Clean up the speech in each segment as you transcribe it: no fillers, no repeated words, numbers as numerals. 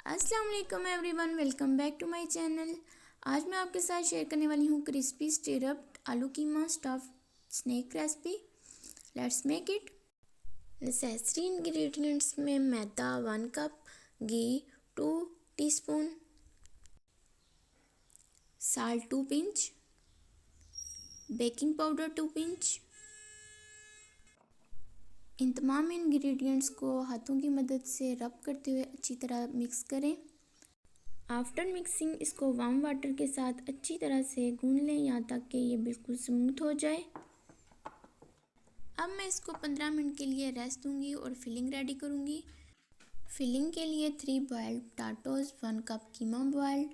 अस्सलाम वालेकुम everyone, welcome back to my channel. आज मैं आपके साथ शेयर करने वाली हूँ crispy stir up aloo keema stuffed snack recipe. Let's make it. Necessary ingredients में मैदा 1 कप, घी 2 teaspoon, salt 2 pinch, baking powder 2 pinch. इन तमाम इंग्रेडिएंट्स को हाथों की मदद से रब करते हुए अच्छी तरह मिक्स करें। आफ्टर मिक्सिंग इसको वार्म वाटर के साथ अच्छी तरह से गूंद लें यहाँ तक कि ये बिल्कुल स्मूथ हो जाए। अब मैं इसको 15 मिनट के लिए रेस्ट दूंगी और फिलिंग रेडी करूंगी। फिलिंग के लिए 3 boiled potatoes, 1 cup keema boiled,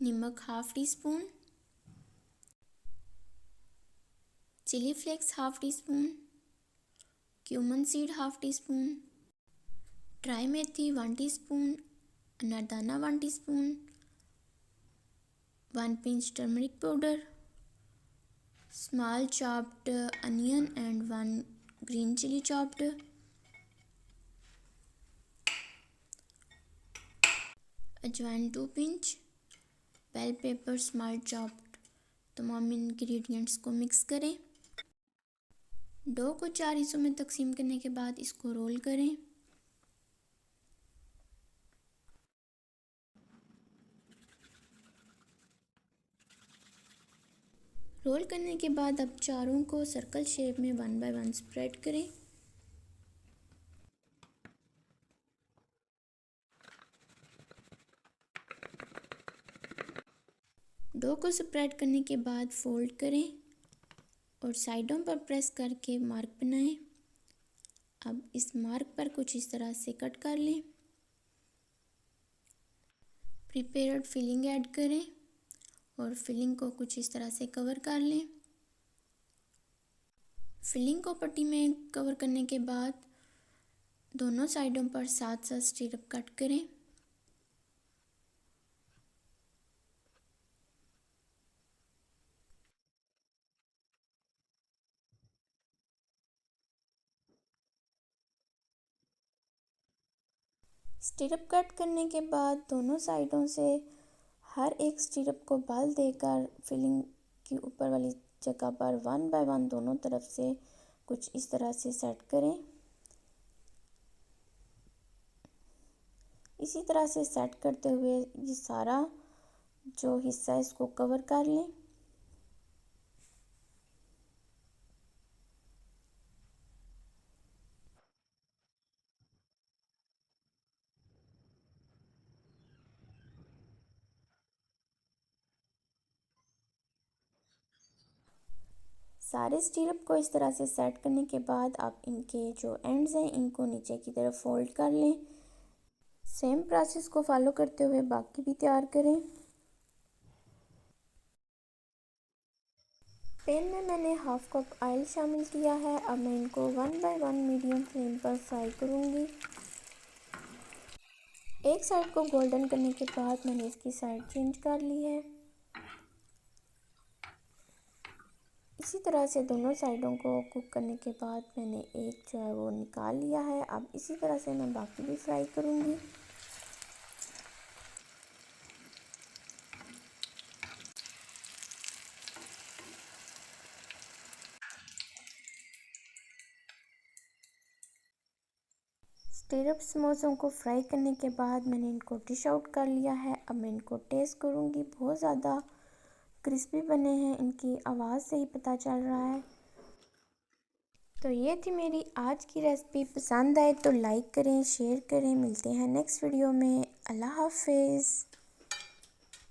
नमक half teaspoon, chilli flakes half teaspoon, cumin seed half teaspoon, dry methi 1 teaspoon, anardana 1 teaspoon, 1 pinch turmeric powder, small chopped onion and 1 green chilli chopped, ajwain 2 pinch, bell pepper small chopped. तमाम ingredients को mix करें। Dough को 4 हिस्सों में तकसीम करने के बाद इसको रोल करें। रोल करने के बाद अब चारों को सर्कल शेप में 1 बाय 1 स्प्रेड करें। डो को स्प्रेड करने के बाद फोल्ड करें और साइडों पर प्रेस करके मार्क बनाएं। अब इस मार्क पर कुछ इस तरह से कट कर लें। प्रिपेयर्ड फिलिंग ऐड करें और फिलिंग को कुछ इस तरह से कवर कर लें। फिलिंग को पट्टी में कवर करने के बाद दोनों साइडों पर साथ साथ स्टिरअप कट करें। स्टिरअप कट करने के बाद दोनों साइडों से हर एक स्टिरअप को बल देकर फिलिंग की ऊपर वाली जगह पर 1 बाय 1 दोनों तरफ से कुछ इस तरह से सेट करें। इसी तरह से सेट करते हुए ये सारा जो हिस्सा है इसको कवर कर लें। सारे स्टिरअप को इस तरह से सेट करने के बाद आप इनके जो एंड्स हैं इनको नीचे की तरफ फोल्ड कर लें। सेम प्रोसेस को फॉलो करते हुए बाकी भी तैयार करें। पैन में मैंने हाफ कप ऑयल शामिल किया है। अब मैं इनको 1 बाय 1 मीडियम फ्लेम पर फ्राई करूंगी। एक साइड को गोल्डन करने के बाद मैंने इसकी साइड चेंज कर ली है। इसी तरह से दोनों साइडों को कुक करने के बाद मैंने एक जो है वो निकाल लिया है। अब इसी तरह से मैं बाकी भी फ्राई करूंगी। स्टिरअप समोसों को फ्राई करने के बाद मैंने इनको डिश आउट कर लिया है। अब मैं इनको टेस्ट करूंगी। बहुत ज़्यादा क्रिस्पी बने हैं, इनकी आवाज़ से ही पता चल रहा है। तो ये थी मेरी आज की रेसिपी। पसंद आए तो लाइक करें, शेयर करें। मिलते हैं नेक्स्ट वीडियो में। अल्लाह हाफिज़।